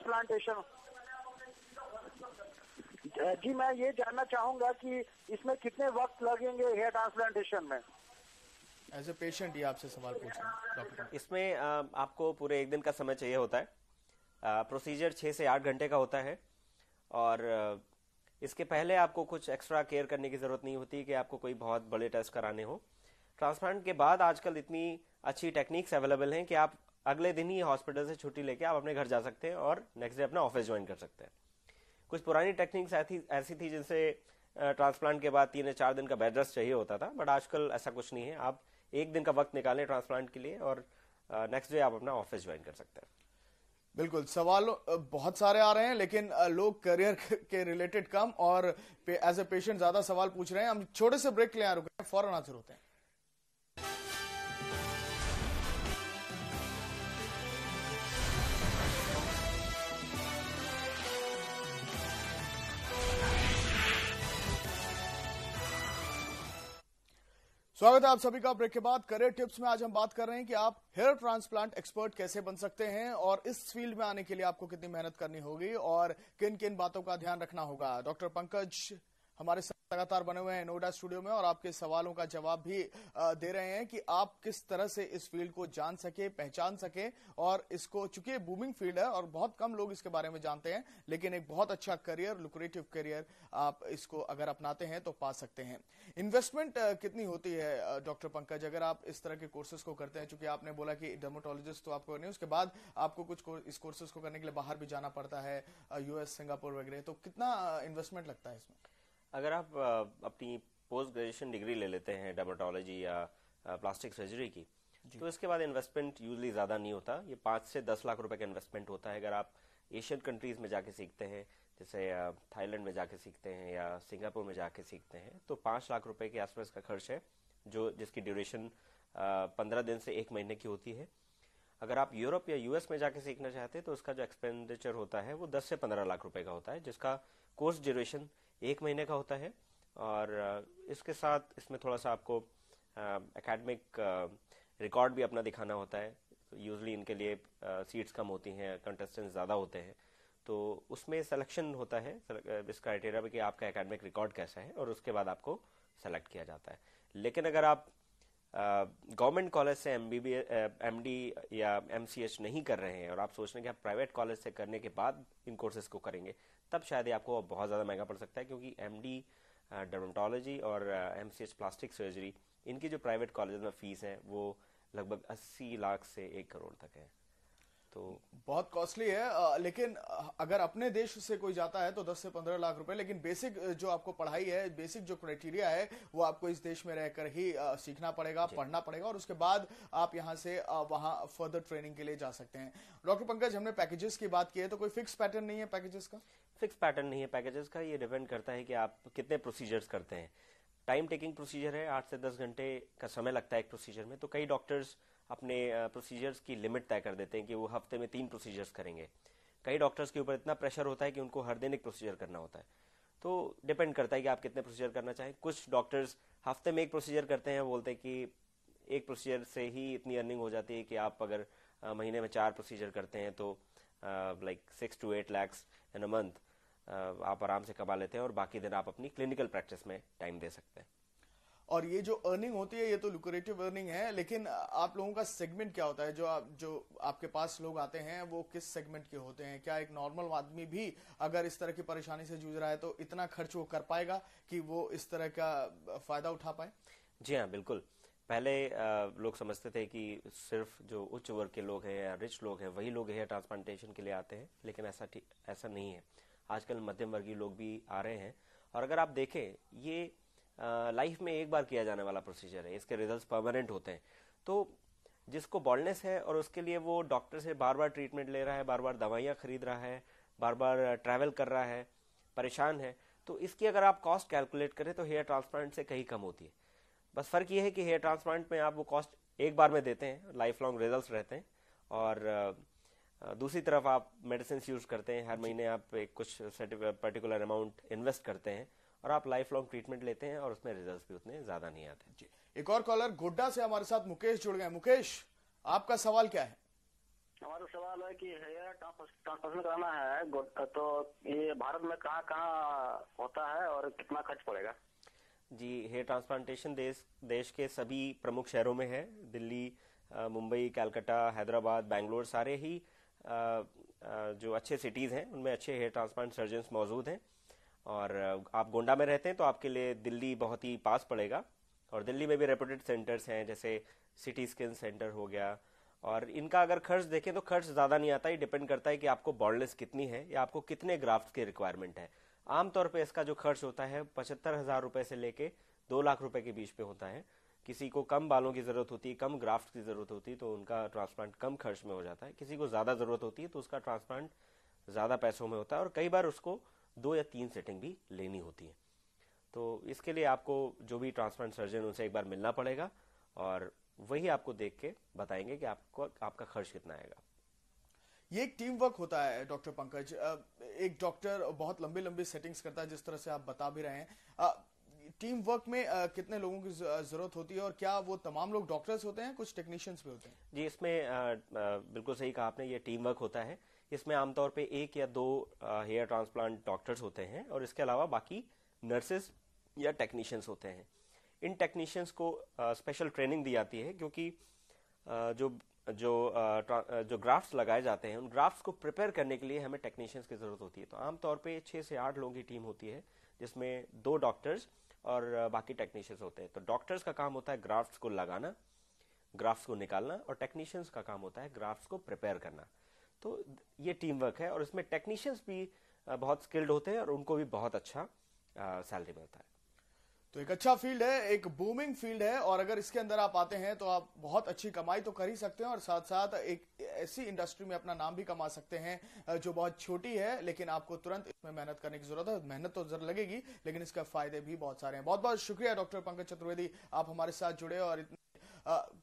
Transplantation. जी मैं ये जानना चाहूंगा कि इसमें कितने वक्त लगेंगे हेयर ट्रांसप्लांटेशन में। एज ए पेशेंट ये आपसे सवाल पूछ रहे हैं डॉक्टर। इसमें आपको पूरे एक दिन का समय चाहिए होता है। प्रोसीजर 6 से 8 घंटे का होता है और इसके पहले आपको कुछ एक्स्ट्रा केयर करने की जरूरत नहीं होती कि आपको कोई बहुत बड़े टेस्ट कराने हो। ट्रांसप्लांट के बाद आजकल इतनी अच्छी टेक्निक्स अवेलेबल हैं कि आप अगले दिन ही हॉस्पिटल से छुट्टी लेके आप अपने घर जा सकते हैं और नेक्स्ट डे अपना ऑफिस ज्वाइन कर सकते हैं। कुछ पुरानी टेक्निक्स ऐसी थी जिनसे ट्रांसप्लांट के बाद 3 या 4 दिन का बेड रेस्ट चाहिए होता था, बट आजकल ऐसा कुछ नहीं है। आप एक दिन का वक्त निकालें ट्रांसप्लांट के लिए और नेक्स्ट डे आप अपना ऑफिस ज्वाइन कर सकते हैं। बिल्कुल, सवाल बहुत सारे आ रहे हैं लेकिन लोग करियर के रिलेटेड कम और एज ए पेशेंट ज्यादा सवाल पूछ रहे हैं। हम छोटे से ब्रेक के लिए रुके हैं, फौरन हाजिर होते हैं। स्वागत है आप सभी का ब्रेक के बाद। करियर टिप्स में आज हम बात कर रहे हैं कि आप हेयर ट्रांसप्लांट एक्सपर्ट कैसे बन सकते हैं और इस फील्ड में आने के लिए आपको कितनी मेहनत करनी होगी और किन किन बातों का ध्यान रखना होगा। डॉक्टर पंकज हमारे साथ लगातार बने हुए हैं नोएडा स्टूडियो में और आपके सवालों का जवाब भी दे रहे हैं कि आप किस तरह से इस फील्ड को जान सके, पहचान सके और इसको, चूंकि बूमिंग फील्ड है और बहुत कम लोग इसके बारे में जानते हैं, लेकिन एक बहुत अच्छा करियर, लुक्रेटिव करियर आप इसको अगर अपनाते हैं तो पा सकते हैं। इन्वेस्टमेंट कितनी होती है डॉक्टर पंकज अगर आप इस तरह के कोर्सेज को करते हैं? चूंकि आपने बोला कि डर्मेटोलॉजिस्ट तो आपको नहीं, उसके बाद आपको कुछ इस कोर्सेज को करने के लिए बाहर भी जाना पड़ता है, यूएस, सिंगापुर वगैरह, तो कितना इन्वेस्टमेंट लगता है इसमें? अगर आप अपनी पोस्ट ग्रेजुएशन डिग्री ले लेते हैं डर्मेटोलॉजी या प्लास्टिक सर्जरी की, तो इसके बाद इन्वेस्टमेंट यूजली ज्यादा नहीं होता। ये 5 से 10 लाख रुपए का इन्वेस्टमेंट होता है। अगर आप एशियन कंट्रीज में जाके सीखते हैं, जैसे थाईलैंड में जाके सीखते हैं या सिंगापुर में जाके सीखते हैं, तो 5 लाख रुपए के आसपास का खर्च है, जिसकी ड्यूरेशन 15 दिन से 1 महीने की होती है। अगर आप यूरोप या यूएस में जाके सीखना चाहते हैं तो उसका जो एक्सपेंडिचर होता है वो 10 से 15 लाख रुपए का होता है, जिसका कोर्स ड्यूरेशन 1 महीने का होता है। और इसके साथ इसमें थोड़ा सा आपको एकेडमिक रिकॉर्ड भी अपना दिखाना होता है। यूजली इनके लिए सीट्स कम होती हैं, कंटेस्टेंट्स ज़्यादा होते हैं, तो उसमें सिलेक्शन होता है इस क्राइटेरिया में कि आपका एकेडमिक रिकॉर्ड कैसा है और उसके बाद आपको सेलेक्ट किया जाता है। लेकिन अगर आप गवर्नमेंट कॉलेज से एमडी या एमसीएच नहीं कर रहे हैं और आप सोच रहे हैं कि आप प्राइवेट कॉलेज से करने के बाद इन कोर्सेज को करेंगे, तब शायद ये आपको बहुत ज़्यादा महंगा पड़ सकता है, क्योंकि एमडी डर्मेटोलॉजी और एमसीएच प्लास्टिक सर्जरी, इनकी जो प्राइवेट कॉलेज में फीस है वो लगभग 80 लाख से 1 करोड़ तक है, तो बहुत कॉस्टली है। लेकिन अगर अपने देश से कोई जाता है तो 10 से 15 लाख रुपए, लेकिन बेसिक जो आपको पढ़ाई है, बेसिक जो क्राइटेरिया है वो आपको इस देश में रहकर ही सीखना पड़ेगा, पढ़ना पड़ेगा और उसके बाद आप यहां से वहां फर्दर ट्रेनिंग के लिए जा सकते हैं। डॉक्टर पंकज, हमने पैकेजेस की बात की है, तो कोई फिक्स पैटर्न नहीं है पैकेजेस का? फिक्स पैटर्न नहीं है पैकेजेस का। ये डिपेंड करता है कि आप कितने प्रोसीजर्स करते हैं। टाइम टेकिंग प्रोसीजर है, 8 से 10 घंटे का समय लगता है एक प्रोसीजर में। तो कई डॉक्टर्स अपने प्रोसीजर्स की लिमिट तय कर देते हैं कि वो हफ्ते में 3 प्रोसीजर्स करेंगे। कई डॉक्टर्स के ऊपर इतना प्रेशर होता है कि उनको हर दिन एक प्रोसीजर करना होता है। तो डिपेंड करता है कि आप कितने प्रोसीजर करना चाहें। कुछ डॉक्टर्स हफ्ते में 1 प्रोसीजर करते हैं, बोलते हैं कि एक प्रोसीजर से ही इतनी अर्निंग हो जाती है कि आप अगर महीने में 4 प्रोसीजर करते हैं तो like 6 to 8 lakhs in a month आप आराम से कमा लेते हैं और बाकी दिन आप अपनी क्लिनिकल प्रैक्टिस में टाइम दे सकते हैं। और ये जो अर्निंग होती है ये तो लुक्रेटिव अर्निंग है, लेकिन आप लोगों का सेगमेंट क्या होता है? जो आपके पास लोग आते हैं वो किस सेगमेंट के होते हैं? क्या एक नॉर्मल आदमी भी अगर इस तरह की परेशानी से जूझ रहा है तो इतना खर्च वो कर पाएगा कि वो इस तरह का फायदा उठा पाए? जी हाँ, बिल्कुल। पहले लोग समझते थे कि सिर्फ जो उच्च वर्ग के लोग हैं या रिच लोग हैं वही लोग हेयर ट्रांसप्लांटेशन के लिए आते हैं, लेकिन ऐसा नहीं है। आजकल मध्यम वर्गीय लोग भी आ रहे हैं। और अगर आप देखें, ये लाइफ में एक बार किया जाने वाला प्रोसीजर है, इसके रिजल्ट्स परमानेंट होते हैं। तो जिसको बॉल्डनेस है और उसके लिए वो डॉक्टर से बार बार ट्रीटमेंट ले रहा है, बार बार दवाइयाँ खरीद रहा है, बार बार ट्रैवल कर रहा है, परेशान है, तो इसकी अगर आप कॉस्ट कैलकुलेट करें तो हेयर ट्रांसप्लांट से कहीं कम होती है। बस फर्क ये है कि हेयर ट्रांसप्लांट में आप वो कॉस्ट एक बार में देते हैं, लाइफ लॉन्ग रिजल्ट रहते हैं, और दूसरी तरफ आप मेडिसिन यूज करते हैं, हर महीने आप एक कुछ पर्टिकुलर अमाउंट इन्वेस्ट करते हैं और आप लाइफ लॉन्ग ट्रीटमेंट लेते हैं और उसमें रिजल्ट्स भी उतने ज्यादा नहीं आते। जी, एक और कॉलर गोड्डा से हमारे साथ मुकेश जुड़ गए। मुकेश, आपका सवाल क्या है? हमारा सवाल है कि हेयर ट्रांसप्लांटेशन कराना है तो ये भारत में कहाँ कहाँ होता है और कितना खर्च पड़ेगा? जी, हेयर ट्रांसप्लांटेशन देश के सभी प्रमुख शहरों में है। दिल्ली, मुंबई, कलकत्ता, हैदराबाद, बेंगलोर, सारे ही जो अच्छे सिटीज़ हैं उनमें अच्छे हेयर ट्रांसप्लांट सर्जन्स मौजूद हैं। और आप गोंडा में रहते हैं तो आपके लिए दिल्ली बहुत ही पास पड़ेगा। और दिल्ली में भी रेपुटेड सेंटर्स हैं, जैसे सिटी स्किन सेंटर हो गया। और इनका अगर खर्च देखें तो खर्च ज़्यादा नहीं आता, ये डिपेंड करता है कि आपको बॉन्डलेस कितनी है या आपको कितने ग्राफ्ट की रिक्वायरमेंट है। आमतौर पे इसका जो खर्च होता है 75,000 रुपए से लेके 2 लाख रुपए के बीच पे होता है। किसी को कम बालों की ज़रूरत होती है, कम ग्राफ्ट की ज़रूरत होती है तो उनका ट्रांसप्लांट कम खर्च में हो जाता है। किसी को ज़्यादा ज़रूरत होती है तो उसका ट्रांसप्लांट ज़्यादा पैसों में होता है, और कई बार उसको 2 या 3 सेटिंग भी लेनी होती है। तो इसके लिए आपको जो भी ट्रांसप्लांट सर्जन उनसे एक बार मिलना पड़ेगा और वही आपको देख के बताएंगे कि आपका खर्च कितना आएगा। ये एक टीम वर्क होता है डॉक्टर पंकज। एक डॉक्टर बहुत लंबी लंबी सेटिंग्स करता है, जिस तरह से आप बता भी रहे हैं। टीम वर्क में कितने लोगों की जरूरत होती है और क्या वो तमाम लोग डॉक्टर्स होते हैं, कुछ टेक्नीशियंस भी होते हैं? जी, इसमें बिल्कुल सही कहा आपने, ये टीम वर्क होता है। इसमें आमतौर पे 1 या 2 हेयर ट्रांसप्लांट डॉक्टर्स होते हैं और इसके अलावा बाकी नर्सेज या टेक्नीशियंस होते हैं। इन टेक्नीशियंस को स्पेशल ट्रेनिंग दी जाती है, क्योंकि जो ग्राफ्ट्स लगाए जाते हैं उन ग्राफ्ट्स को प्रिपेयर करने के लिए हमें टेक्नीशियंस की जरूरत होती है। तो आमतौर पे 6 से 8 लोगों की टीम होती है, जिसमें 2 डॉक्टर्स और बाकी टेक्नीशियंस होते हैं। तो डॉक्टर्स का काम होता है ग्राफ्ट्स को लगाना, ग्राफ्ट्स को निकालना, और टेक्नीशियंस का काम होता है ग्राफ्ट्स को प्रिपेयर करना। तो ये टीम वर्क है और इसमें टेक्नीशियंस भी बहुत स्किल्ड होते हैं और उनको भी बहुत अच्छा सैलरी मिलता है। तो एक अच्छा फील्ड है, एक बूमिंग फील्ड है, और अगर इसके अंदर आप आते हैं तो आप बहुत अच्छी कमाई तो कर ही सकते हैं और साथ साथ एक ऐसी इंडस्ट्री में अपना नाम भी कमा सकते हैं जो बहुत छोटी है, लेकिन आपको तुरंत इसमें मेहनत करने की जरूरत है। मेहनत तो जरूर लगेगी, लेकिन इसका फायदे भी बहुत सारे हैं। बहुत बहुत शुक्रिया डॉक्टर पंकज चतुर्वेदी, आप हमारे साथ जुड़े और इतनी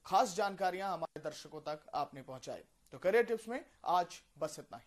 खास जानकारियां हमारे दर्शकों तक आपने पहुंचाई। तो करियर टिप्स में आज बस इतना ही।